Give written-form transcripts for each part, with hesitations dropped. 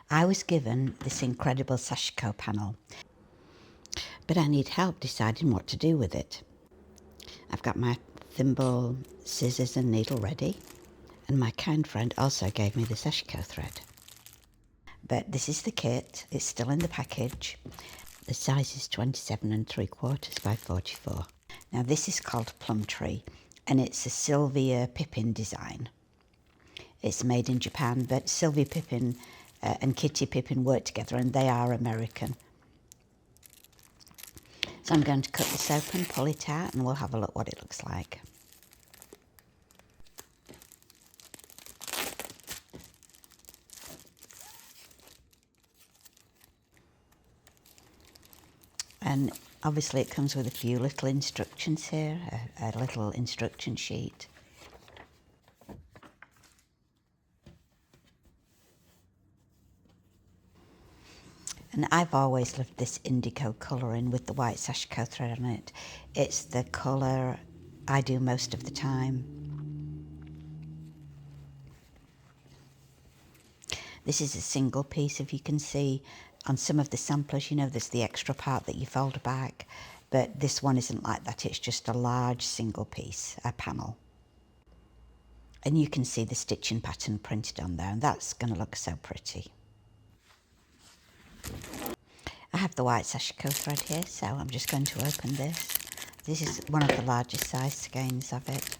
I was given this incredible Sashiko panel, but I need help deciding what to do with it. I've got my thimble, scissors and needle ready, and my kind friend also gave me the Sashiko thread. But this is the kit, it's still in the package. The size is 27¾ by 44. Now this is called Plum Tree, and it's a Sylvia Pippin design. It's made in Japan, but Sylvia Pippin and Kitty Pippin work together, and they are American. So I'm going to cut this open, pull it out, and we'll have a look what it looks like. And obviously it comes with a few little instructions here, a little instruction sheet. And I've always loved this indigo colouring with the white Sashiko thread on it. It's the colour I do most of the time. This is a single piece, if you can see on some of the samplers, you know, there's the extra part that you fold back, but this one isn't like that. It's just a large single piece, a panel. And you can see the stitching pattern printed on there, and that's going to look so pretty. I have the white Sashiko thread here, so I'm just going to open this. This is one of the largest size skeins of it.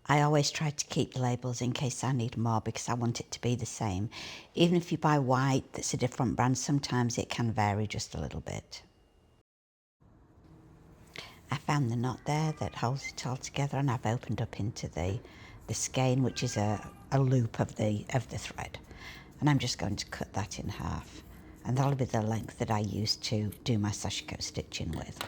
I always try to keep the labels in case I need more because I want it to be the same. Even if you buy white that's a different brand, sometimes it can vary just a little bit. I found the knot there that holds it all together, and I've opened up into the skein, which is a loop of the thread. And I'm just going to cut that in half. And that'll be the length that I use to do my Sashiko stitching with.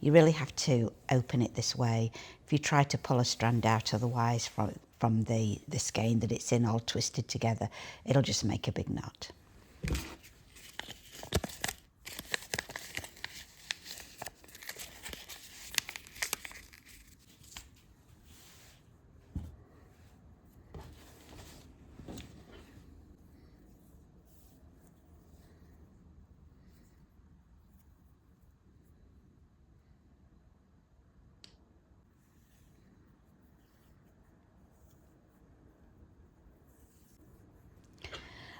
You really have to open it this way. If you try to pull a strand out otherwise from the skein that it's in all twisted together, it'll just make a big knot.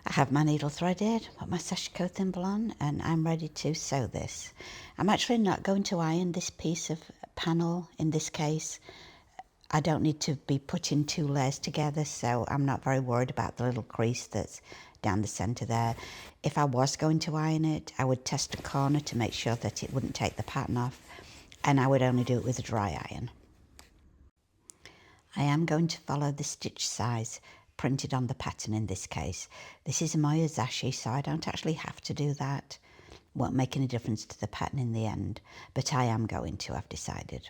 I have my needle threaded, put my Sashiko thimble on, and I'm ready to sew this. I'm actually not going to iron this piece of panel in this case. I don't need to be putting two layers together, so I'm not very worried about the little crease that's down the centre there. If I was going to iron it, I would test a corner to make sure that it wouldn't take the pattern off, and I would only do it with a dry iron. I am going to follow the stitch size printed on the pattern in this case. This is a Moyazashi, so I don't actually have to do that. Won't make any difference to the pattern in the end, but I am going to, I've decided.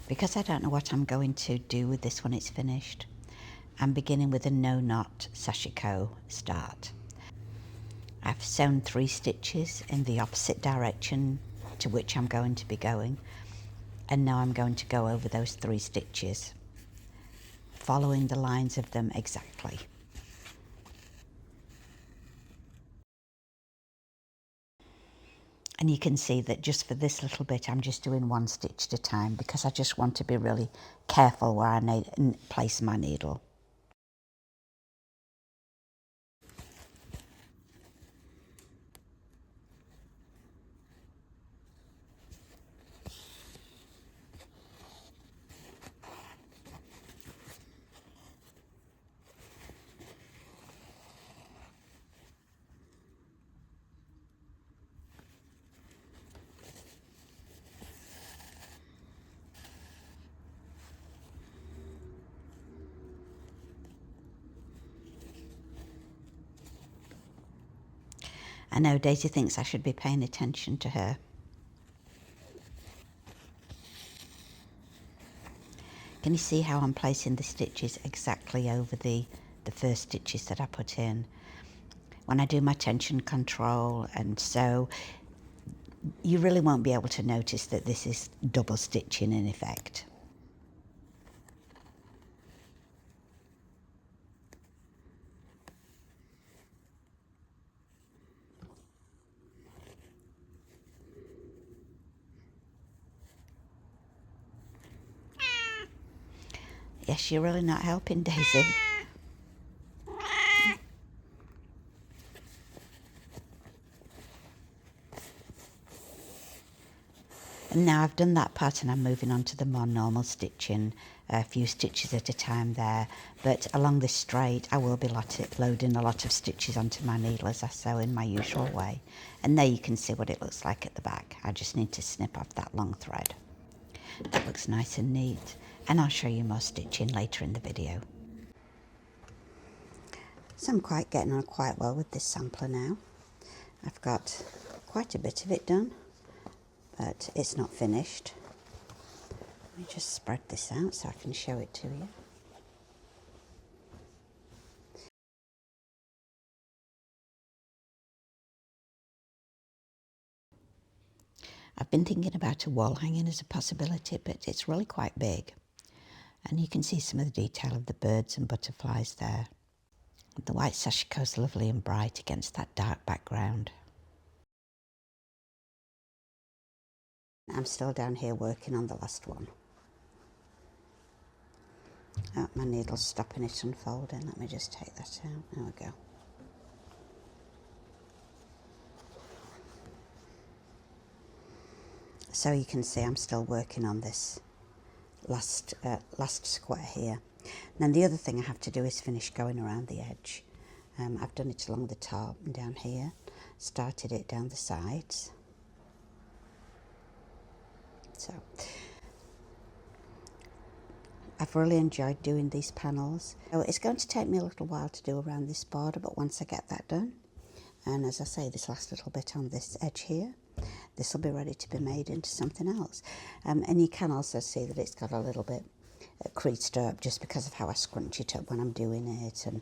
Because I don't know what I'm going to do with this when it's finished, I'm beginning with a no knot Sashiko start. I've sewn 3 stitches in the opposite direction to which I'm going to be going, and now I'm going to go over those 3 stitches, following the lines of them exactly. And you can see that just for this little bit I'm just doing 1 stitch at a time because I just want to be really careful where I place my needle. I know Daisy thinks I should be paying attention to her. Can you see how I'm placing the stitches exactly over the first stitches that I put in? When I do my tension control and sew, you really won't be able to notice that this is double stitching in effect. Yes, you're really not helping, Daisy. And now I've done that part and I'm moving on to the more normal stitching, a few stitches at a time there. But along this straight, I will be loading a lot of stitches onto my needle as I sew in my usual way. And there you can see what it looks like at the back. I just need to snip off that long thread. That looks nice and neat. And I'll show you more stitching later in the video. So I'm getting on quite well with this sampler now. I've got quite a bit of it done, but it's not finished. Let me just spread this out so I can show it to you. I've been thinking about a wall hanging as a possibility, but it's really quite big. And you can see some of the detail of the birds and butterflies there. The white Sashiko's lovely and bright against that dark background. I'm still down here working on the last one. Oh, my needle's stopping it unfolding. Let me just take that out. There we go. So you can see I'm still working on this last square here. And then the other thing I have to do is finish going around the edge. I've done it along the top and down here, started it down the sides. So I've really enjoyed doing these panels. So it's going to take me a little while to do around this border, but once I get that done, and as I say, this last little bit on this edge here, this will be ready to be made into something else. And you can also see that it's got a little bit creased up just because of how I scrunch it up when I'm doing it, and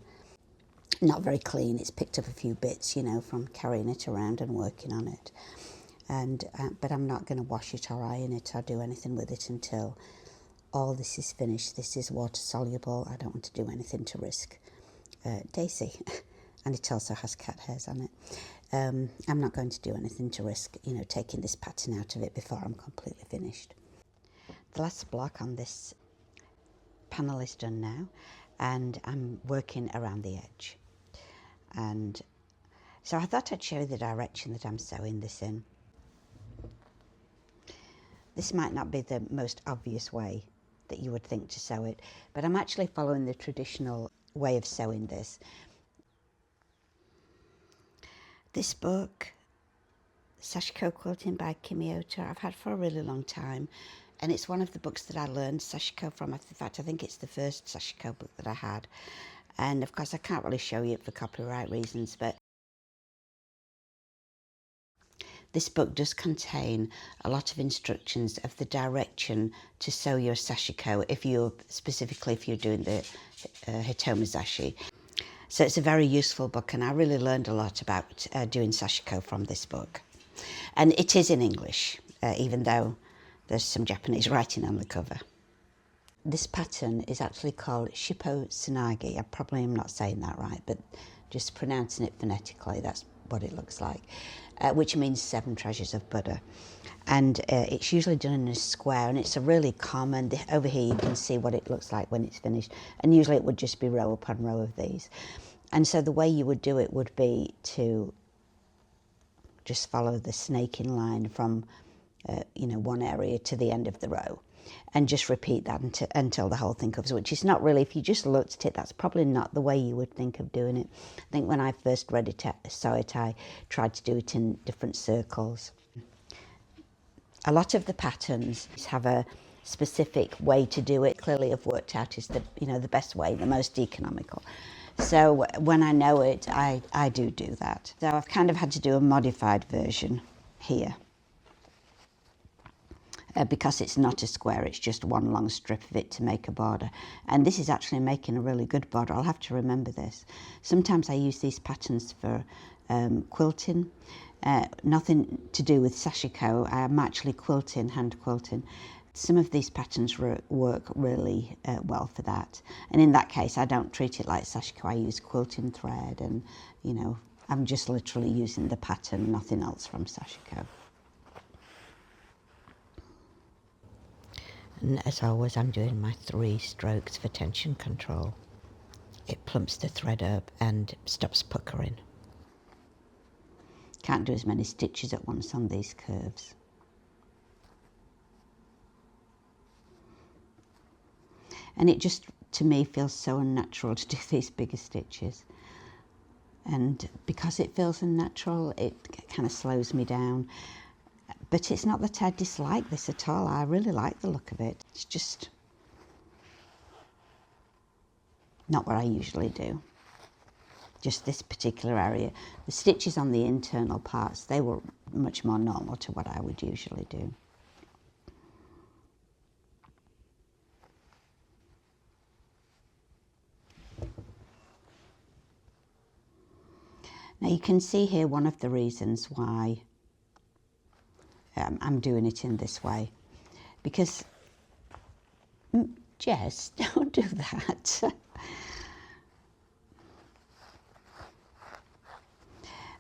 not very clean. It's picked up a few bits, you know, from carrying it around and working on it. And but I'm not going to wash it or iron it or do anything with it until all this is finished. This is water soluble. I don't want to do anything to risk Daisy. And it also has cat hairs on it. I'm not going to do anything to risk, you know, taking this pattern out of it before I'm completely finished. The last block on this panel is done now, and I'm working around the edge. And so I thought I'd show you the direction that I'm sewing this in. This might not be the most obvious way that you would think to sew it, but I'm actually following the traditional way of sewing this. This book, Sashiko Quilting by Kimioto, I've had for a really long time, and it's one of the books that I learned Sashiko from. In fact, I think it's the first Sashiko book that I had. And of course I can't really show you it for copyright reasons, but this book does contain a lot of instructions of the direction to sew your Sashiko, specifically if you're doing the hitomizashi. So it's a very useful book, and I really learned a lot about doing Sashiko from this book. And it is in English, even though there's some Japanese writing on the cover. This pattern is actually called Shippo Tsunagi. I probably am not saying that right, but just pronouncing it phonetically, that's what it looks like, which means 7 treasures of Buddha. And it's usually done in a square, and it's a really common, over here you can see what it looks like when it's finished, and usually it would just be row upon row of these. And so the way you would do it would be to just follow the snaking line from one area to the end of the row, and just repeat that until the whole thing covers, which is not really, if you just looked at it, that's probably not the way you would think of doing it. I think when I first saw it, I tried to do it in different circles. A lot of the patterns have a specific way to do it. Clearly I've worked out is the best way, the most economical. So when I know it, I do that. So I've kind of had to do a modified version here. Because it's not a square, it's just one long strip of it to make a border. And this is actually making a really good border. I'll have to remember this. Sometimes I use these patterns for quilting. Nothing to do with Sashiko. I'm actually quilting, hand quilting. Some of these patterns work really well for that. And in that case, I don't treat it like Sashiko. I use quilting thread and, you know, I'm just literally using the pattern, nothing else from Sashiko. And as always, I'm doing my 3 strokes for tension control. It plumps the thread up and stops puckering. Can't do as many stitches at once on these curves. And it just, to me, feels so unnatural to do these bigger stitches. And because it feels unnatural, it kind of slows me down. But it's not that I dislike this at all. I really like the look of it. It's just not what I usually do. Just this particular area. The stitches on the internal parts, they were much more normal to what I would usually do. Now you can see here one of the reasons why I'm doing it in this way. Because, Jess, don't do that.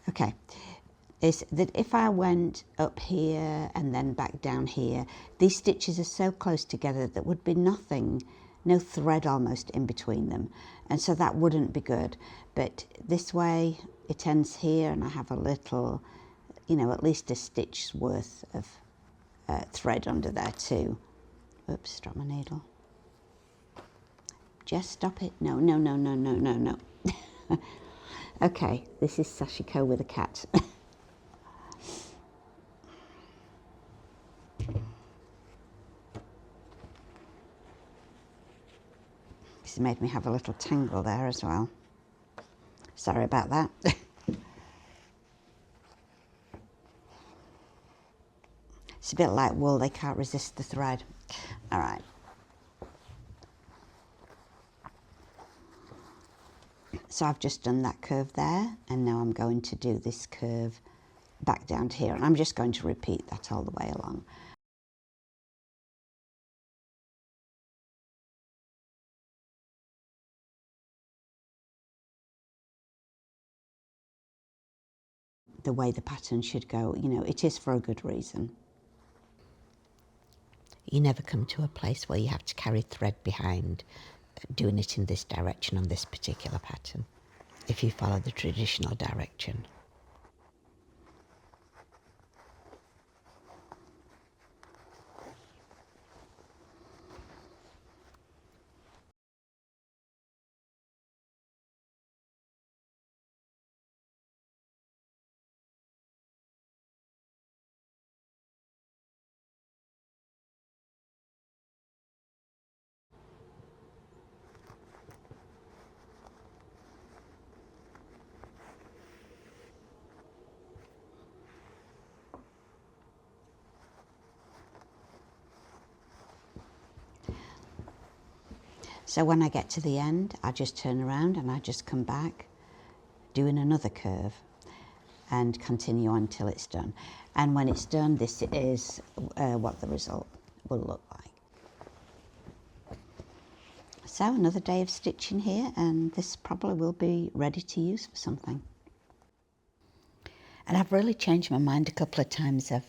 Okay, is that if I went up here and then back down here, these stitches are so close together that would be nothing, no thread almost in between them. And so that wouldn't be good. But this way it ends here and I have a little, you know, at least a stitch's worth of thread under there too. Oops, dropped my needle. Jess, stop it. No, no, no, no, no, no, no. Okay, this is Sashiko with a cat. This made me have a little tangle there as well. Sorry about that. It's a bit like wool, they can't resist the thread. All right. So I've just done that curve there, and now I'm going to do this curve back down to here, and I'm just going to repeat that all the way along. The way the pattern should go, you know, it is for a good reason. You never come to a place where you have to carry thread behind doing it in this direction on this particular pattern, if you follow the traditional direction. So when I get to the end, I just turn around and I just come back, doing another curve and continue until it's done. And when it's done, this is what the result will look like. So another day of stitching here, and this probably will be ready to use for something. And I've really changed my mind a couple of times of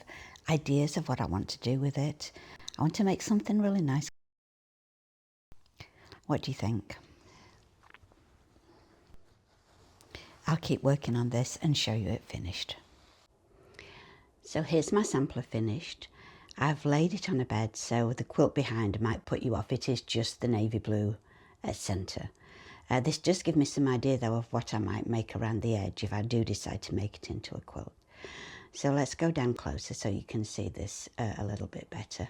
ideas of what I want to do with it. I want to make something really nice. What do you think? I'll keep working on this and show you it finished. So here's my sampler finished. I've laid it on a bed so the quilt behind might put you off. It is just the navy blue centre. This does give me some idea though of what I might make around the edge if I do decide to make it into a quilt. So let's go down closer so you can see this a little bit better.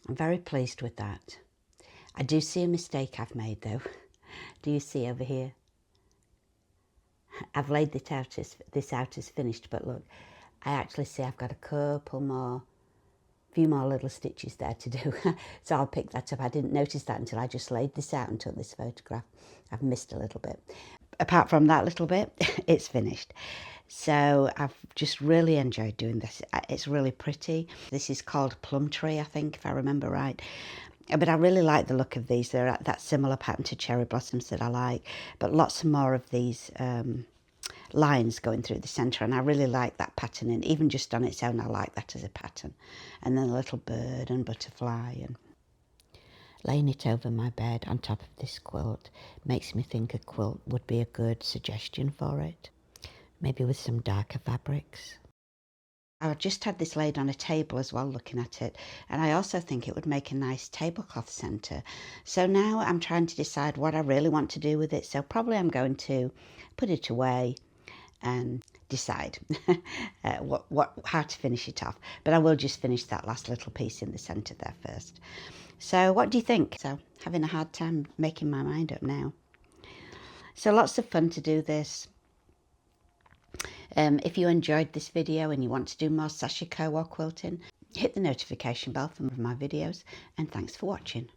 I'm very pleased with that. I do see a mistake I've made though. Do you see over here? I've laid this out as finished, but look, I actually see I've got a few more little stitches there to do. So I'll pick that up. I didn't notice that until I just laid this out and took this photograph. I've missed a little bit. Apart from that little bit, it's finished. So I've just really enjoyed doing this. It's really pretty. This is called Plum Tree, I think, if I remember right. But I really like the look of these. They're that similar pattern to cherry blossoms that I like, but lots more of these lines going through the centre, and I really like that pattern, and even just on its own I like that as a pattern. And then a little bird and butterfly, and laying it over my bed on top of this quilt makes me think a quilt would be a good suggestion for it, maybe with some darker fabrics. I just had this laid on a table as well, looking at it, and I also think it would make a nice tablecloth centre. So now I'm trying to decide what I really want to do with it. So probably I'm going to put it away and decide how to finish it off. But I will just finish that last little piece in the centre there first. So what do you think? So having a hard time making my mind up now. So lots of fun to do this. If you enjoyed this video and you want to do more sashiko or quilting, hit the notification bell for more of my videos, and thanks for watching.